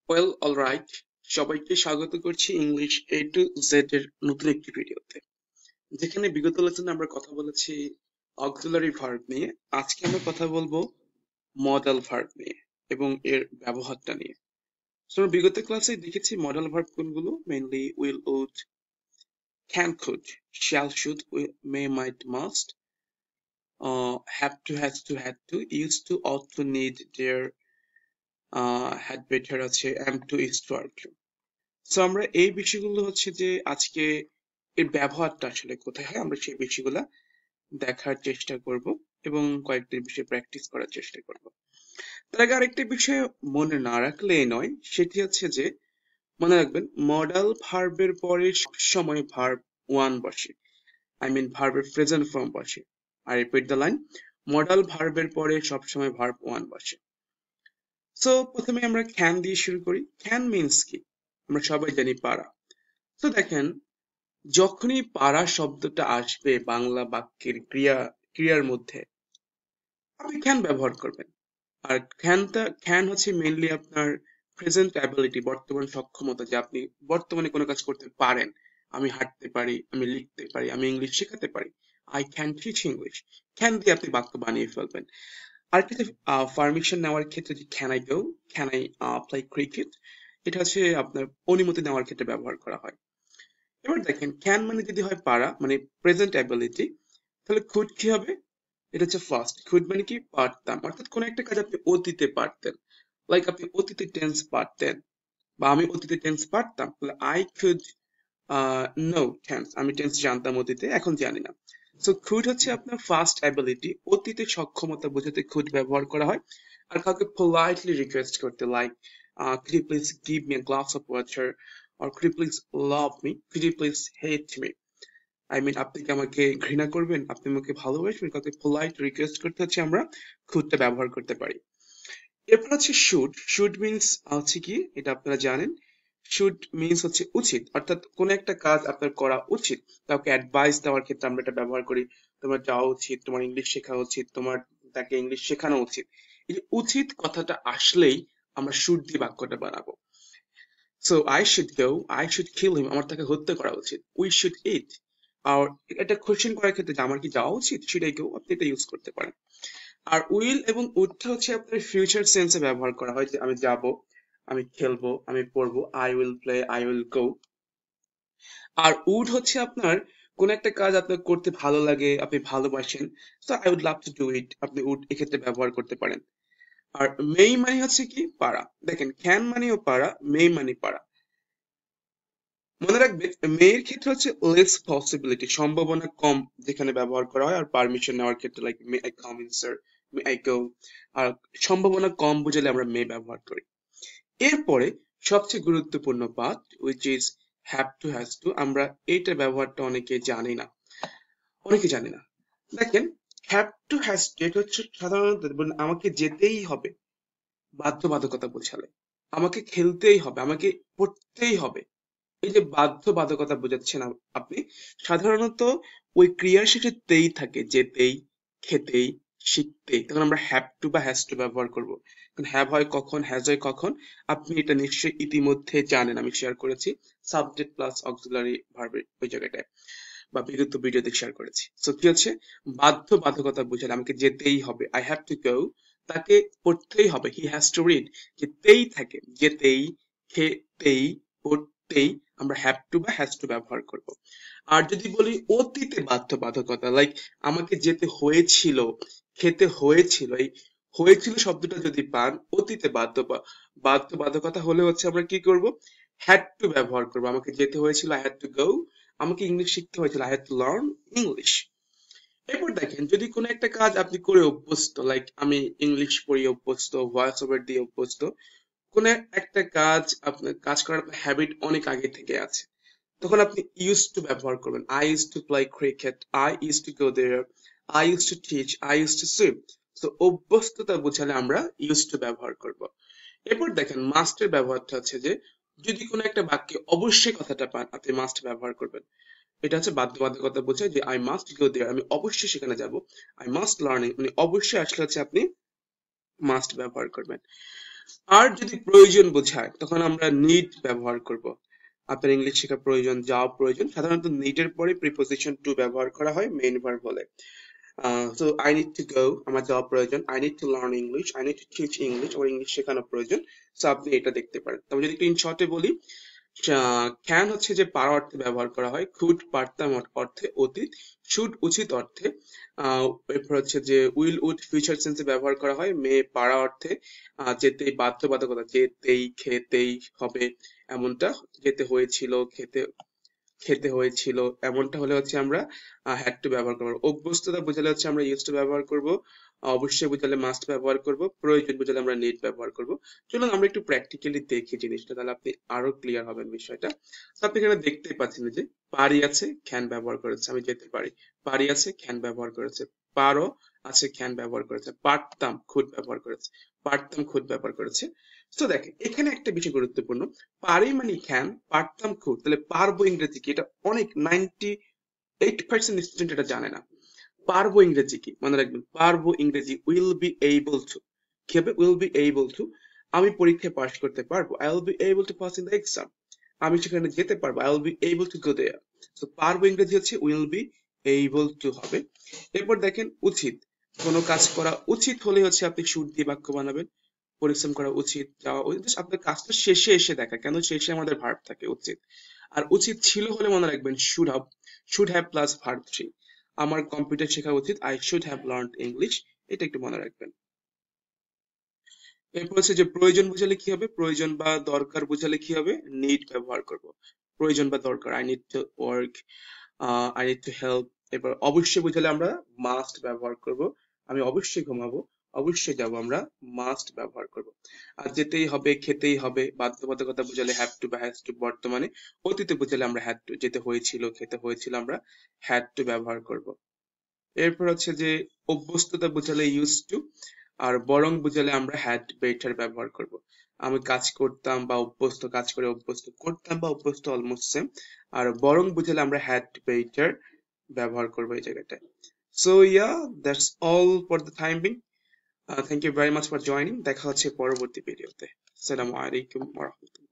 Well alright, সবাইকে স্বাগত করছি ইংলিশ এ টু জেড এর নতুন একটি ভিডিওতে, যেখানে বিগত লেসনে আমরা কথা বলেছি অক্সিলারি ভার্ব নিয়ে। আজকে আমরা কথা বলবো মডাল ভার্ব নিয়ে এবং এর ব্যবহারটা নিয়ে। সো আমরা বিগত ক্লাসে দেখেছি মডাল ভার্ব কোনগুলো, mainly will, would, can, could, shall, should, may, might, must, have to, has to, had to, use to, ought to, need, dare, had better আছে, am to, is to, are to। So আমরা এই বিষয়গুলো হচ্ছে যে আজকে এর ব্যবহারটা আসলে কোথায় হয় আমরা সেই বিষয়গুলা দেখার চেষ্টা করব এবং কয়েকটি বিষয় প্র্যাকটিস করার চেষ্টা করব। তার আগে আরেকটি বিষয় মনে না রাখলেই নয়, সেটি হচ্ছে যে মনে রাখবেন মডাল ভার্বের পরে সবসময় ভার্ব ওয়ান বসে, আই মিন ভার্বের প্রেজেন্ট ফর্ম বসে। I repeat the line, modal ভার্বের পরে সবসময় ভার্ব ওয়ান বসে। সো প্রথমে আমরা ক্যান দিয়ে শুরু করি। ক্যান মিন্স কি? আমরা সবাই জানি পারা। তো দেখেন, যখনই পারা শব্দটা আসবে বাংলা বাক্যের ক্রিয়ার মধ্যে, আপনি ক্যান ব্যবহার করবেন। আর ক্যান হচ্ছে মেইনলি আপনার প্রেজেন্ট অ্যাবিলিটি, বর্তমান সক্ষমতা, যে আপনি বর্তমানে কোনো কাজ করতে পারেন। আমি হাঁটতে পারি, আমি লিখতে পারি, আমি ইংলিশ শেখাতে পারি। I can teach English. Can দিয়ে আপনি বাক্য বানিয়ে ফেলবেন। আরেকটা যে পারমিশন নেওয়ার ক্ষেত্রে, যে can I go, can I play cricket, এটা হচ্ছে আপনার অনুমতি নেওয়ার ক্ষেত্রে ব্যবহার করা হয়। এবার দেখেন, ক্যান মানে যদি হয় পারা, মানে প্রেজেন্ট অ্যাবিলিটি, তাহলে কুড কি হবে? এটা হচ্ছে ফার্স্ট। কুড মানে কি? পারতাম, অর্থাৎ কোন একটা কাজ আপনি অতীতে পারতেন, লাইক আপনি অতীতে টেন্স পারতেন, বা আমি অতীতে টেন্স পারতাম, তাহলে আই কুড নো টেন্স, আমি টেন্স জানতাম অতীতে, এখন জানি না। সো কুড হচ্ছে আপনার ফার্স্ট অ্যাবিলিটি, অতীতে সক্ষমতা বোঝাতে কুড ব্যবহার করা হয়। আর কাউকে পোলাইটলি রিকোয়েস্ট করতে, like could you please give me a glass of water, or could you please love me, could you please hate me, I mean আপনি কি আমাকে ঘৃণা করবেন, আপনি আমাকে ভালোবাসবেন, কাউকে পোলাইট রিকোয়েস্ট করতে হচ্ছে আমরা খুদটা ব্যবহার করতে পারি। এরপর হচ্ছে শুড। শুড মিন্স হচ্ছে কি, এটা আপনারা জানেন। শুড মিন্স হচ্ছে উচিত, অর্থাৎ কোন একটা কাজ আপনার করা উচিত। কাউকে অ্যাডভাইস দেওয়ার ক্ষেত্রে আমরা এটা ব্যবহার করি, তোমার যাওয়া উচিত, তোমার ইংলিশ শেখা উচিত, তোমার তাকে ইংলিশ শেখানো উচিত। এই যে উচিত কথাটা আসলেই আমরা শুড দিয়ে বাক্যটা বানাবো। So I should go, I should kill him, আমার তাকে হত্যা করা উচিত। উই শুড ইট, আর এটা কোশ্চেন করার ক্ষেত্রে যে আমার কি যাওয়া উচিত, সেটাই কেউ আপনি এটা ইউজ করতে পারেন। আর উইল এবং উডটা হচ্ছে আপনার ফিউচার সেন্সে ব্যবহার করা হয়, যে আমি যাব, আমি খেলবো, আমি পড়বো, I will play, I will go. আর উড হচ্ছে আপনার কোন একটা কাজ আপনার করতে ভালো লাগে, আপনি ভালোবাসেন, so I would love to do it, আপনি উড এক্ষেত্রে ব্যবহার করতে পারেন। আর মেই মানে হচ্ছে কি? পারা। দেখেন, ক্যান মানেও পারা, মেই মানে পারা। মনে রাখবেন, মেয়ের ক্ষেত্রে হচ্ছে লেস পসিবিলিটি, সম্ভাবনা কম, যেখানে ব্যবহার করা হয়। আর পারমিশন নেওয়ার ক্ষেত্রে, like may I come in sir, may I go. আর সম্ভাবনা কম বুঝালে আমরা মে ব্যবহার করি। এরপরে সবচেয়ে গুরুত্বপূর্ণ part, which is have to, has two. আমরা এইটার ব্যবহারটা অনেকে জানি না। দেখেন, হ্যাভ টু, হ্যাজ টু এটা হচ্ছে সাধারণত আমাকে যেতেই হবে, বাধ্যবাধকতা বোঝালে। আমাকে খেলতেই হবে, আমাকে পড়তেই হবে, এই যে বাধ্যবাধকতা বোঝাচ্ছেন আপনি, সাধারণত ওই ক্রিয়ার শেষে তেই থাকে, যেতেই, খেতেই, শিখতেই, তখন আমরা হ্যাভ টু বা হ্যাজ টু ব্যবহার করব। কারণ হ্যাভ হয় কখন, হ্যাজ হয় কখন, আপনি এটা নিশ্চয়ই ইতিমধ্যে জানেন, আমি শেয়ার করেছি সাবজেক্ট প্লাস অক্সিলারি ভার্বের ওই জায়গাটায়, বা বিগত ভিডিওতে শেয়ার করেছি। সো কি হচ্ছে, বাধ্যবাধকতা বোঝালে আমাকে যেতেই হবে, আই হ্যাভ টু গো, তাকে পড়তেই হবে, হি হ্যাজ টু রিড, যেতেই থাকে, যেতেই, খেতেই, পড়তেই আমরা হ্যাভ টু বা হ্যাজ টু ব্যবহার করব। আর যদি বলি অতীতে বাধ্যবাধকতা, লাইক আমাকে যেতে হয়েছিল, খেতে হয়েছিল, এই হয়েছিল শব্দটা যদি পান, অতীতে বাধ্যবাধকতা হলে হচ্ছে আমরা কি করব, হ্যাড টু ব্যবহার করব। আমাকে যেতে হয়েছিল, আই হ্যাড টু গো, আমাকে ইংলিশ শিখতে হয়েছিল, I had to learn English. এরপর দেখেন, যদি কোনো একটা কাজ আপনি করে অভ্যস্ত, লাইক আমি ইংলিশ পড়ি অভ্যস্ত, ভয়েস ওভার দিয়ে অভ্যস্ত, কোন একটা কাজ আপনার কাজ করার আপনার হ্যাবিট অনেক আগে থেকে আছে, তখন আপনি ইউজ টু ব্যবহার করবেন। I use to play cricket, I use to go there, I use to teach, I use to swim. তো অভ্যস্ততা বোঝালে আমরা ইউজ টু ব্যবহার করব। এরপর দেখেন, মাস্টের ব্যবহারটা হচ্ছে যে যদি কোনো একটা বাক্যে অবশ্যই কথাটা পান, আপনি মাস্ট ব্যবহার করবেন। এটা হচ্ছে বাধ্যবাধকতা বোঝায়, যে আই মাস্ট গো দেয়ার, আমি অবশ্যই সেখানে যাব। আই মাস্ট লার্নিং, মানে অবশ্যই আসলে হচ্ছে আপনি মাস্ট ব্যবহার করবেন। আর যদি প্রয়োজন বোঝায় তখন আমরা নিড ব্যবহার করব। আপনার ইংলিশ শেখা প্রয়োজন, যাওয়া প্রয়োজন, সাধারণত নিডের পরে প্রিপোজিশন টু ব্যবহার করা হয় মেইন ভার্ব বলে। So I need to go, আমার যাওয়া প্রয়োজন। I need to learn English, I need to teach English, আমার ইংলিশ শেখানো প্রয়োজন। So আপনি এটা দেখতে পারেন। তবে যদি একটু ইন শর্টে বলি, ক্যান হচ্ছে যে পারা অর্থে ব্যবহার করা হয়, কুড পারতাম অর্থে অতীত, শুড উচিত অর্থে, এরপর হচ্ছে যে উইল উড ফিউচার সেন্সে ব্যবহার করা হয়, মে পারা অর্থে, যেতেই বাধ্যবাধকতা, যেতেই খেতেই হবে এমনটা, যেতে হয়েছিল, খেতে খেতে হয়েছিল এমনটা হলে হচ্ছে আমরা হ্যাড টু ব্যবহার করবো। অভ্যস্ততা বোঝালে হচ্ছে আমরা ইউজ টু ব্যবহার করব, অবশ্যই বোঝালে মাস্ট ব্যবহার করব, প্রয়োজন বোঝালে আমরা নিড ব্যবহার করব। চলুন আমরা একটু প্র্যাকটিক্যালি দেখি জিনিসটা, তাহলে আপনি আরো ক্লিয়ার হবেন বিষয়টা। তো আপনি এখানে দেখতে পাচ্ছেন যে পারি আছে, ক্যান ব্যবহার করেছে, আমি যেতে পারি। পারি আছে, ক্যান ব্যবহার করেছে। পারো আছে, ক্যান ব্যবহার করেছে। পারতাম, খুড ব্যবহার করেছে। পারতাম, খুড ব্যবহার করেছে। তো দেখেন এখানে একটা বিষয় গুরুত্বপূর্ণ, পারি মানে ক্যান, পারতাম খুব, তাহলে পারবো ইংরেজি কি? এটা অনেক 98% স্টুডেন্ট এটা জানে না। পারবো ইংরেজি কি মনে রাখবেন, পারবো ইংরেজি উইল বি এইবল টু। কি হবে? Will be able to. আমি পরীক্ষায় পাশ করতে পারবো, I will be able to pass in the exam. আমি সেখানে যেতে পারবো, I will be able to go there. তো পারবো ইংরেজি হচ্ছে উইল বি এইবল টু হবে। এরপর দেখেন উচিত, কোনো কাজ করা উচিত হলে হচ্ছে আপনি শুড দিয়ে বাক্য বানাবেন। পরিশ্রম করা উচিত, যাওয়া উচিত, আপনার কাজটা শেষে এসে দেখা, কেন শেষে আমাদের ভার্ব থাকে উচিত। আর উচিত ছিল হলে মনে রাখবেন should have, should have plus verb three. আমার কম্পিউটার শেখা উচিত, I should have learned English, এটা একটু মনে রাখবেন। এরপর হচ্ছে যে প্রয়োজন বোঝালে কি হবে, প্রয়োজন বা দরকার বোঝালে কি হবে, নিড ব্যবহার করব। প্রয়োজন বা দরকার, I need to work, I need to help. এবার অবশ্যই বোঝালে আমরা মাস্ট ব্যবহার করব, আমি অবশ্যই ঘুমাবো, অবশ্যই যাব, আমরা মাস্ট ব্যবহার করব। আর যেতেই হবে, খেতেই হবে, বাধ্যবাধকতা বোঝালে হ্যাভ টু বা হ্যাজ টু, বর্তমানে অতীতে বোঝালে আমরা হ্যাড টু, যেতে হয়েছিল, খেতে হয়েছিল, আমরা হ্যাড টু ব্যবহার করব। এরপর হচ্ছে যে অভ্যস্ততা বোঝালে ইউজ টু, আর বরং বোঝালে আমরা হ্যাড বেটার ব্যবহার করব। আমি কাজ করতাম বা অভ্যস্ত, কাজ করে অভ্যস্ত, করতাম বা অভ্যস্ত অলমোস্ট সেম। আর বরং বোঝালে আমরা হ্যাড বেটার ব্যবহার করবো এই জায়গাটায়। So yeah, that's all for the time being. Thank you very much for joining. দেখা হচ্ছে পরবর্তী ভিডিওতে। আসসালামু আলাইকুম ওয়া রাহমাতুল্লাহ।